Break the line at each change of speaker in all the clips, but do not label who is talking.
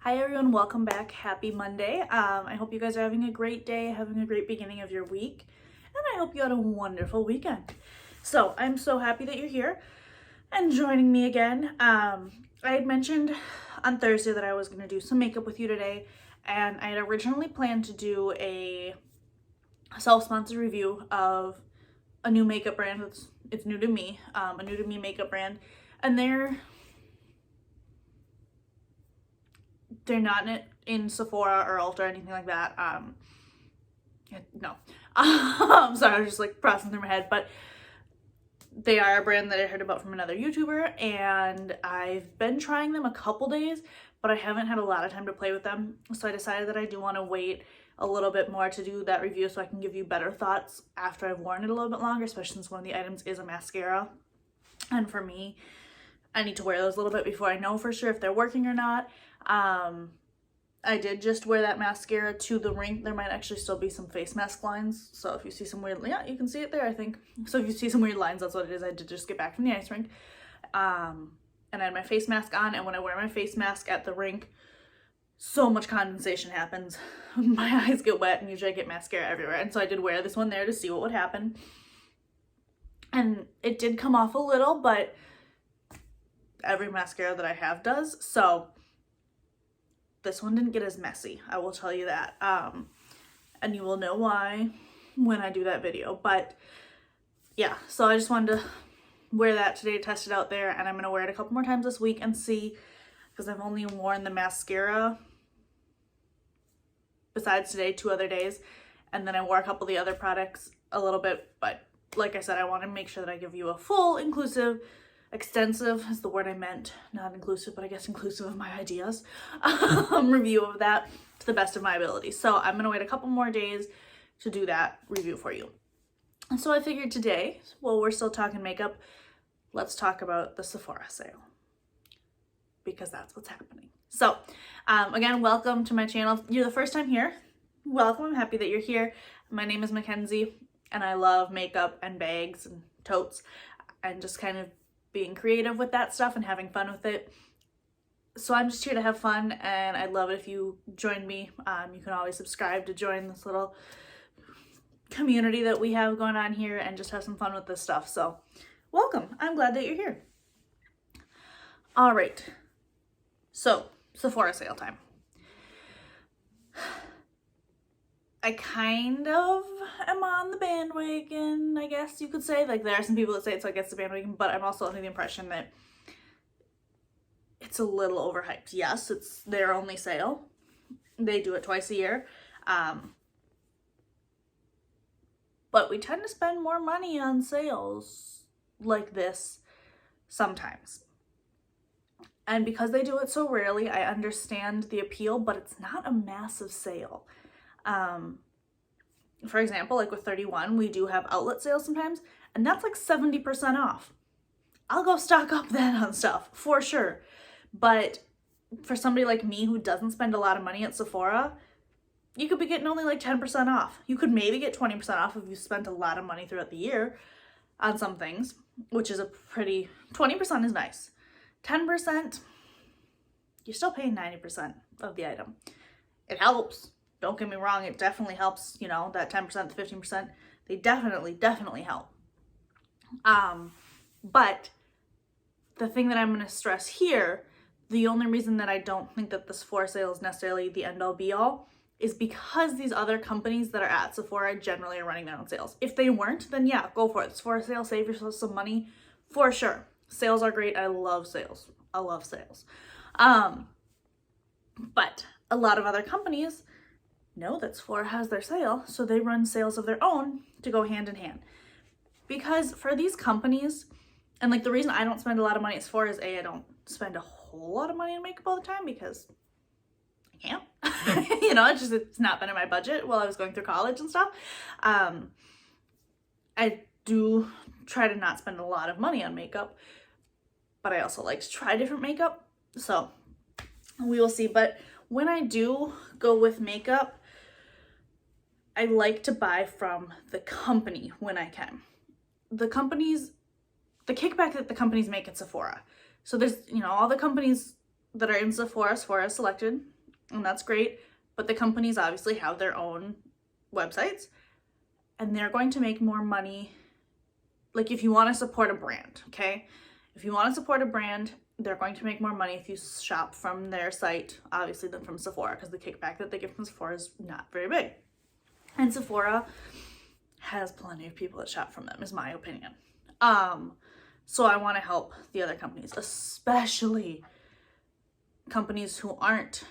Hi everyone, welcome back. Happy Monday. I hope you guys are having a great day, having a great beginning of your week, and I hope you had a wonderful weekend. So I'm so happy that you're here and joining me again. I had mentioned on Thursday that I was going to do some makeup with you today, and I had originally planned to do a self-sponsored review of a new makeup brand. It's new to me, a new to me makeup brand, and they're not in Sephora or Ulta or anything like that. No. Sorry, I was just like processing through my head, but they are a brand that I heard about from another YouTuber, and I've been trying them a couple days, but I haven't had a lot of time to play with them. So I decided that I do want to wait a little bit more to do that review so I can give you better thoughts after I've worn it a little bit longer, especially since one of the items is a mascara. And for me, I need to wear those a little bit before I know for sure if they're working or not. I did just wear that mascara to the rink. There might actually still be some face mask lines. So if you see some weird, yeah, you can see it there, I think. So if you see some weird lines, that's what it is. I did just get back from the ice rink. And I had my face mask on. And when I wear my face mask at the rink, so much condensation happens. My eyes get wet and usually I get mascara everywhere. And so I did wear this one there to see what would happen. And it did come off a little, but every mascara that I have does. So this one didn't get as messy, I will tell you that. And you will know why when I do that video. But yeah, so I just wanted to wear that today, test it out there, and I'm going to wear it a couple more times this week and see, because I've only worn the mascara besides today 2 other days, and then I wore a couple of the other products a little bit, but like I said, I want to make sure that I give you a full, inclusive, extensive is the word I meant, not inclusive, but I guess inclusive of my ideas, review of that to the best of my ability. So I'm going to wait a couple more days to do that review for you. And so I figured today, while we're still talking makeup, let's talk about the Sephora sale, because that's what's happening. So again, welcome to my channel. If you're the first time here, welcome. I'm happy that you're here. My name is Mackenzie, and I love makeup and bags and totes and just kind of being creative with that stuff and having fun with it. So I'm just here to have fun, and I'd love it if you join me. You can always subscribe to join this little community that we have going on here and just have some fun with this stuff. So welcome. I'm glad that you're here. All right. So Sephora sale time. I kind of am on the bandwagon, I guess you could say. Like, there are some people that say it's like it's the bandwagon, but I'm also under the impression that it's a little overhyped. Yes, it's their only sale. They do it twice a year. But we tend to spend more money on sales like this sometimes. And because they do it so rarely, I understand the appeal, but it's not a massive sale. For example, like with 31, we do have outlet sales sometimes, and that's like 70% off. I'll go stock up then on stuff for sure. But for somebody like me who doesn't spend a lot of money at Sephora, you could be getting only like 10% off. You could maybe get 20% off if you spent a lot of money throughout the year on some things, which is 20% is nice. 10%, you're still paying 90% of the item. It helps. Don't get me wrong, it definitely helps, you know, that 10%, the 15%, they definitely help. But the thing that I'm going to stress here, the only reason that I don't think that the Sephora sale is necessarily the end all be all is because these other companies that are at Sephora generally are running their own sales. If they weren't, then yeah, go for it. Sephora sale, save yourself some money for sure. Sales are great. I love sales. I love sales. But a lot of other companies know that Sephora has their sale, so they run sales of their own to go hand in hand. Because for these companies, and like the reason I don't spend a lot of money at Sephora is I don't spend a whole lot of money on makeup all the time because I can't. You know, it's not been in my budget while I was going through college and stuff. I do try to not spend a lot of money on makeup, but I also like to try different makeup. So we will see. But when I do go with makeup, I like to buy from the company when I can. The kickback that the companies make at Sephora. So there's, you know, all the companies that are in Sephora, Sephora is selected and that's great. But the companies obviously have their own websites, and they're going to make more money. Like, if you want to support a brand, okay? If you want to support a brand, they're going to make more money if you shop from their site, obviously, than from Sephora, because the kickback that they get from Sephora is not very big. And Sephora has plenty of people that shop from them, is my opinion. So I want to help the other companies, especially companies who aren't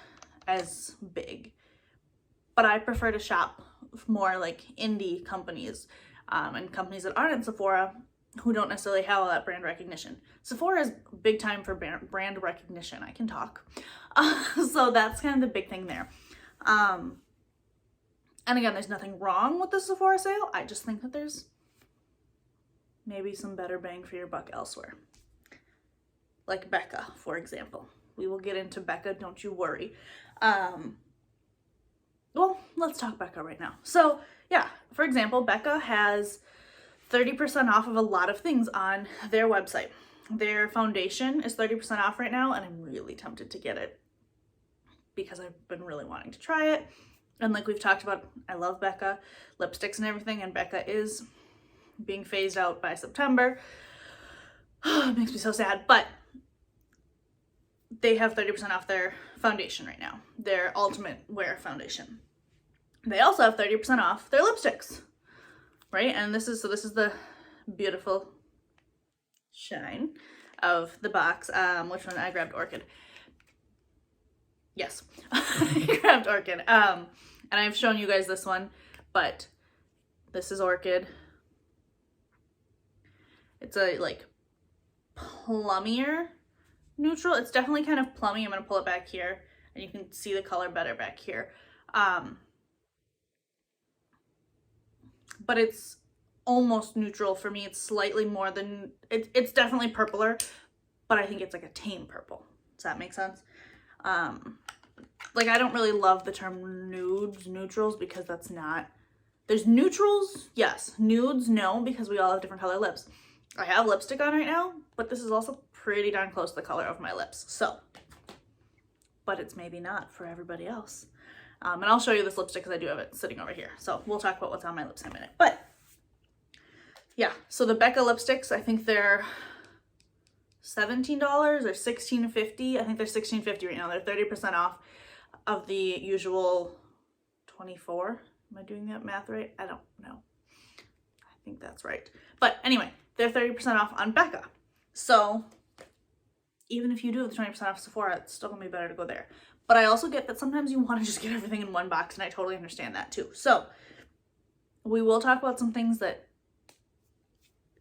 as big. But I prefer to shop more like indie companies, and companies that aren't in Sephora, who don't necessarily have all that brand recognition. Sephora is big time for brand recognition. I can talk. So that's kind of the big thing there. And again, there's nothing wrong with the Sephora sale. I just think that there's maybe some better bang for your buck elsewhere. Like Becca, for example. We will get into Becca, don't you worry. Well, let's talk Becca right now. So yeah, for example, Becca has 30% off of a lot of things on their website. Their foundation is 30% off right now, and I'm really tempted to get it because I've been really wanting to try it. And like we've talked about, I love Becca lipsticks and everything, and Becca is being phased out by September. It makes me so sad, but they have 30% off their foundation right now, their Ultimate Wear foundation. They also have 30% off their lipsticks, right? And this is the beautiful shine of the box. Which one? I grabbed Orchid. Yes, I grabbed Orchid. And I've shown you guys this one, but this is Orchid. It's a like plummier neutral. It's definitely kind of plummy. I'm gonna pull it back here, and you can see the color better back here. But it's almost neutral for me. It's slightly more than, it's definitely purpler, but I think it's like a tame purple. Does that make sense? Like, I don't really love the term neutrals, because that's not, there's neutrals, yes. Nudes, no, because we all have different color lips. I have lipstick on right now, but this is also pretty darn close to the color of my lips. So, but it's maybe not for everybody else. And I'll show you this lipstick because I do have it sitting over here. So we'll talk about what's on my lips in a minute. But yeah, so the Becca lipsticks, I think they're $17 or $16.50. I think they're $16.50 right now. They're 30% off of the usual 24. Am I doing that math right? I don't know. I think that's right. But anyway, they're 30% off on Becca. So even if you do have the 20% off Sephora, it's still gonna be better to go there. But I also get that sometimes you want to just get everything in one box, and I totally understand that too. So we will talk about some things that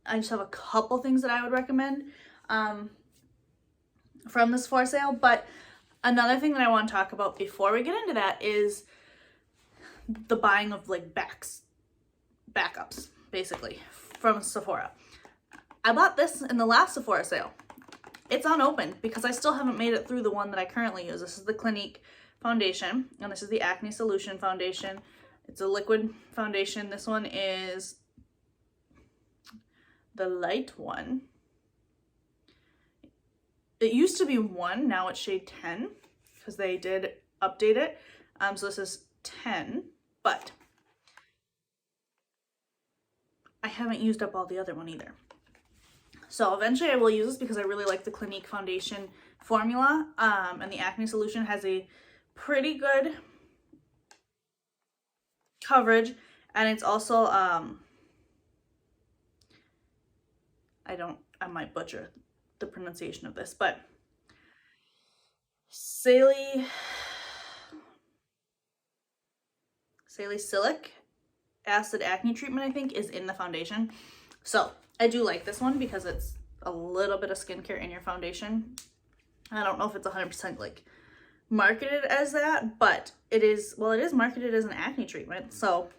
I just have a couple things that I would recommend from this Sephora sale. But another thing that I want to talk about before we get into that is the buying of like backups, basically, from Sephora. I bought this in the last Sephora sale. It's unopened because I still haven't made it through the one that I currently use. This is the Clinique foundation, and this is the Acne Solution foundation. It's a liquid foundation. This one is the light one. It used to be 1, now it's shade 10 because they did update it. So this is 10, but I haven't used up all the other one either. So eventually I will use this because I really like the Clinique foundation formula, and the Acne Solution has a pretty good coverage, and it's also, I might butcher the pronunciation of this, but salicylic acid acne treatment, I think, is in the foundation. So I do like this one because it's a little bit of skincare in your foundation. I don't know if it's 100% like marketed as that, but it is, well, it is marketed as an acne treatment. So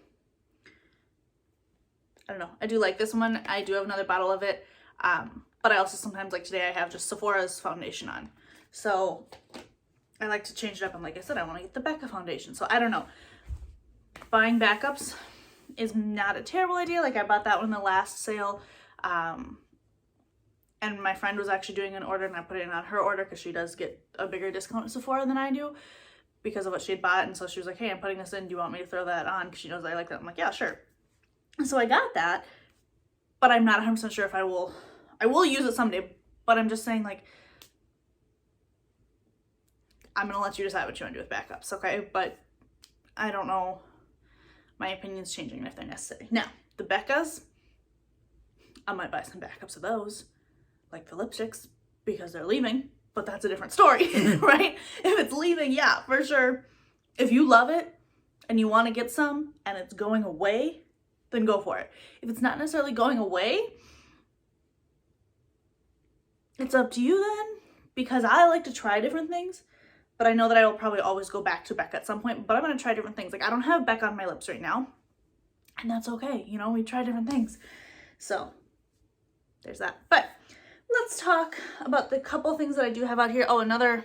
I don't know. I do like this one. I do have another bottle of it. But I also sometimes, like today, I have just Sephora's foundation on. So I like to change it up. And like I said, I want to get the Becca foundation. So I don't know. Buying backups is not a terrible idea. Like I bought that one in the last sale. And my friend was actually doing an order, and I put it in on her order because she does get a bigger discount at Sephora than I do, because of what she had bought. And so she was like, hey, I'm putting this in. Do you want me to throw that on? Because she knows I like that. I'm like, yeah, sure. And so I got that, but I'm not 100% sure if I will use it someday, but I'm just saying, like, I'm going to let you decide what you want to do with backups, okay? But I don't know. My opinion's changing if they're necessary. Now, the Beccas, I might buy some backups of those, like the lipsticks, because they're leaving, but that's a different story, right? If it's leaving, yeah, for sure. If you love it and you want to get some and it's going away, then go for it. If it's not necessarily going away, it's up to you then, because I like to try different things, but I know that I will probably always go back to Becca at some point, but I'm going to try different things. Like, I don't have Becca on my lips right now, and that's okay. You know, we try different things. So there's that. But let's talk about the couple things that I do have out here. Oh, another,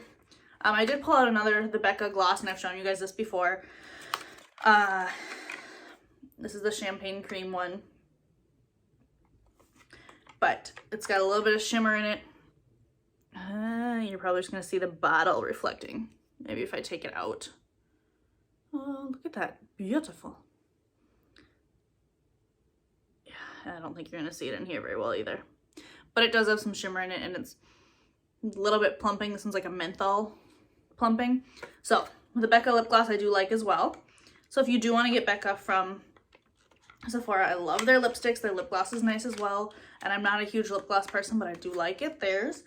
I did pull out the Becca gloss, and I've shown you guys this before. This is the champagne cream one, but it's got a little bit of shimmer in it. You're probably just going to see the bottle reflecting. Maybe if I take it out. Oh, look at that. Beautiful. Yeah, I don't think you're going to see it in here very well either. But it does have some shimmer in it, and it's a little bit plumping. This one's like a menthol plumping. So, the Becca lip gloss I do like as well. So if you do want to get Becca from Sephora, I love their lipsticks. Their lip gloss is nice as well. And I'm not a huge lip gloss person, but I do like it. Theirs.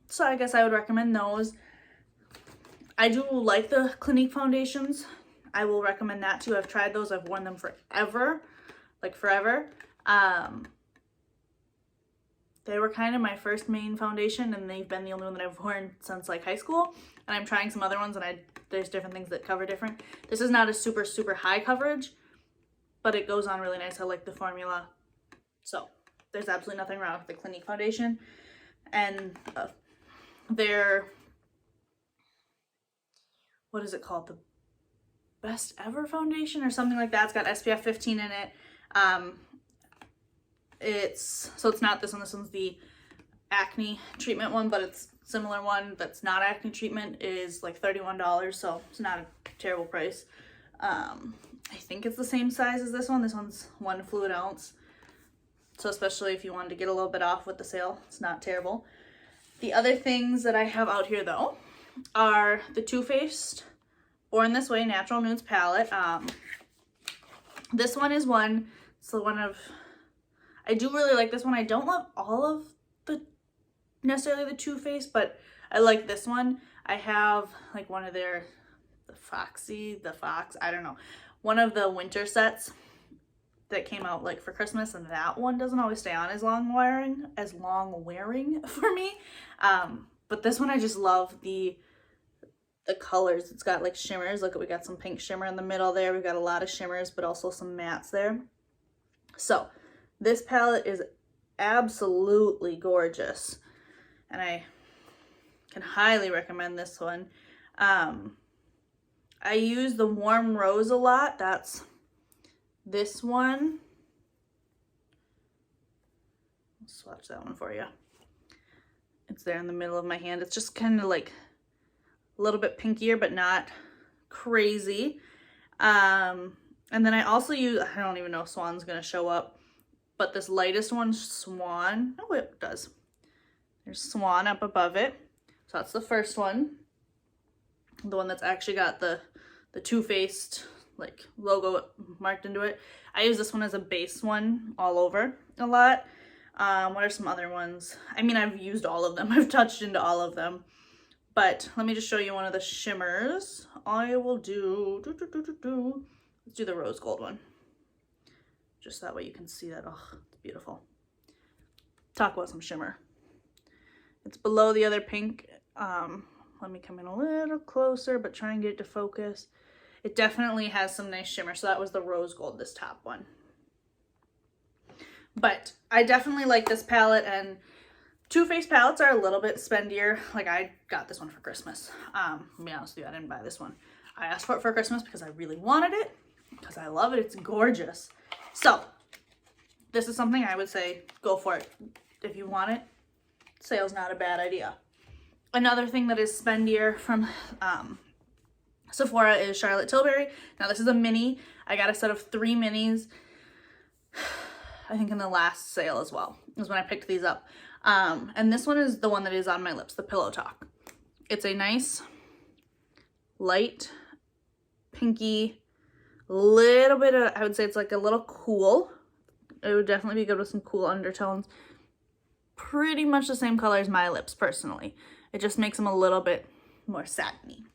So I guess I would recommend those. I do like the Clinique foundations. I will recommend that too. I've tried those. I've worn them forever. Like forever. They were kind of my first main foundation, and they've been the only one that I've worn since like high school. And I'm trying some other ones, and there's different things that cover different. This is not a super, super high coverage, but it goes on really nice. I like the formula. So there's absolutely nothing wrong with the Clinique foundation. And their, what is it called? The Best Ever foundation or something like that. It's got SPF 15 in it. It's not this one. This one's the acne treatment one, but it's similar one that's not acne treatment is like $31, so it's not a terrible price. I think it's the same size as this one. This one's 1 fluid ounce. So especially if you wanted to get a little bit off with the sale, it's not terrible. The other things that I have out here though are the Too Faced Born This Way Natural Nudes palette. This one is one, so one of, I do really like this one. I don't love all of necessarily the Too Faced, but I like this one. I have like one of their, the Fox, I don't know, one of the winter sets that came out like for Christmas, and that one doesn't always stay on as long wearing for me. But this one I just love the colors. It's got like shimmers. Look, we got some pink shimmer in the middle there. We've got a lot of shimmers, but also some mattes there. So this palette is absolutely gorgeous, and I can highly recommend this one. I use the Warm Rose a lot. That's this one. I'll swatch that one for you. It's there in the middle of my hand. It's just kind of like a little bit pinkier, but not crazy. And then I also use, I don't even know if Swan's gonna show up, but this lightest one, Swan. Oh, it does. There's Swan up above it. So that's the first one. The one that's actually got the Too Faced like logo marked into it. I use this one as a base one all over a lot. What are some other ones? I mean, I've used all of them. I've touched into all of them. But let me just show you one of the shimmers. I will do, let's do the rose gold one. Just that way you can see that. Oh, it's beautiful. Talk about some shimmer. It's below the other pink. Let me come in a little closer, but try and get it to focus. It definitely has some nice shimmer. So that was the rose gold, this top one. But I definitely like this palette, and Too Faced palettes are a little bit spendier. Like, I got this one for Christmas. To be honest with you, I didn't buy this one. I asked for it for Christmas because I really wanted it, because I love it. It's gorgeous. So this is something I would say go for it. If you want it, sale's not a bad idea. Another thing that is spendier from Sephora is Charlotte Tilbury. Now this is a mini. I got a set of 3 minis, I think in the last sale as well, is when I picked these up. And this one is the one that is on my lips, the Pillow Talk. It's a nice, light, pinky, little bit of, I would say it's like a little cool. It would definitely be good with some cool undertones. Pretty much the same color as my lips, personally. It just makes them a little bit more satiny.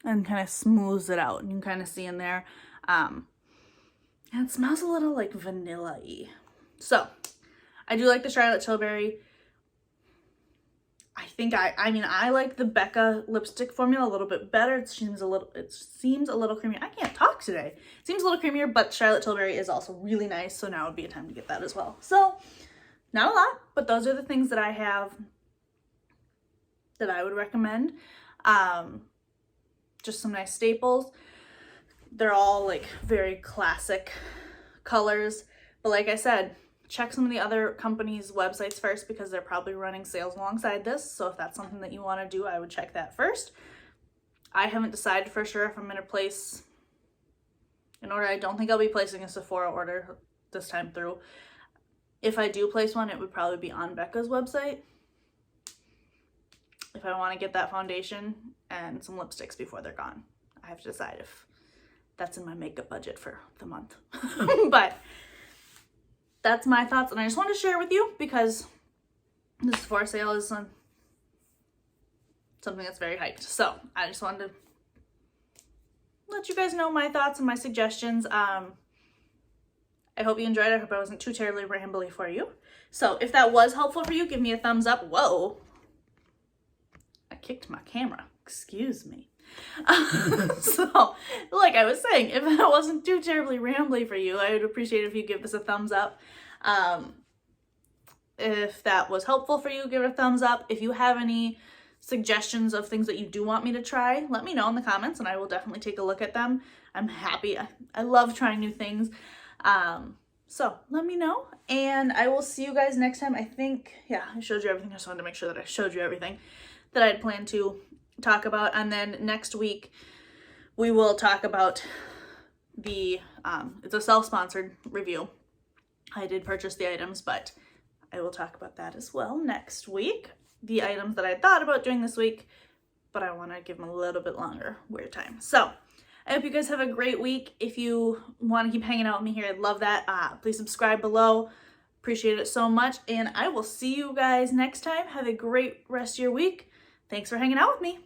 And kind of smooths it out. You can kind of see in there. And it smells a little like vanilla-y. So, I do like the Charlotte Tilbury. I think I like the Becca lipstick formula a little bit better. It seems a little creamier. I can't talk today. It seems a little creamier, but Charlotte Tilbury is also really nice. So now would be a time to get that as well. So, not a lot, but those are the things that I have that I would recommend. Just some nice staples. They're all like very classic colors, but like I said, check some of the other companies' websites first because they're probably running sales alongside this. So if that's something that you want to do, I would check that first. I haven't decided for sure if I'm going to place an order. I don't think I'll be placing a Sephora order this time through. If I do place one, it would probably be on Becca's website. If I want to get that foundation and some lipsticks before they're gone. I have to decide if that's in my makeup budget for the month. But that's my thoughts, and I just wanted to share with you because this Sephora sale is something that's very hyped. So I just wanted to let you guys know my thoughts and my suggestions. I hope you enjoyed it. I hope I wasn't too terribly rambly for you. So if that was helpful for you, give me a thumbs up. Whoa. I kicked my camera. Excuse me. So, like I was saying, if that wasn't too terribly rambly for you, I would appreciate it if you give this a thumbs up. If that was helpful for you, give it a thumbs up. If you have any suggestions of things that you do want me to try, let me know in the comments and I will definitely take a look at them. I'm happy. I love trying new things. So let me know and I will see you guys next time. I think, yeah, I showed you everything. I just wanted to make sure that I showed you everything that I had planned to talk about. And then next week we will talk about the, it's a self-sponsored review. I did purchase the items, but I will talk about that as well next week. The items that I thought about doing this week, but I want to give them a little bit longer wear time. So I hope you guys have a great week. If you want to keep hanging out with me here, I'd love that. Please subscribe below. Appreciate it so much. And I will see you guys next time. Have a great rest of your week. Thanks for hanging out with me.